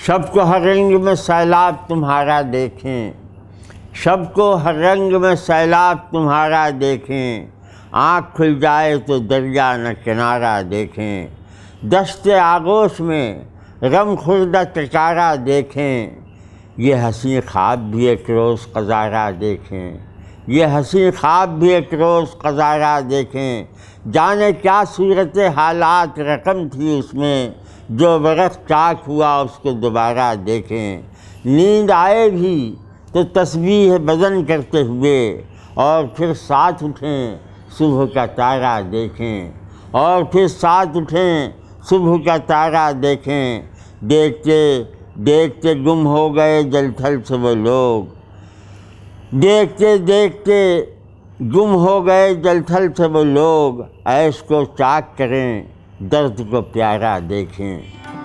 सबको हर रंग में सैलाब तुम्हारा देखें, सबको हर रंग में सैलाब तुम्हारा देखें, आँख खुल जाए तो दरिया न किनारा देखें, दस्ते आगोश में गम खुर्दा टकारा देखें, ये हसीं ख्वाब भी एक रोज़ क़ज़ारा देखें, ये हसीं ख्वाब भी एक रोज़ क़ज़ारा देखें, जाने क्या सूरत हालात रकम थी उसमें, जो वरक़ चाक हुआ उसको दोबारा देखें, नींद आए भी तो तस्बीह बदन करते हुए, और फिर साथ उठें सुबह का तारा देखें, और फिर साथ उठें सुबह का तारा देखें, देखते देखते गुम हो गए जलथल से वो लोग, देखते देखते गुम हो गए जलथल से वो लोग, ऐश को चाक करें दर्द को प्यारा देखें।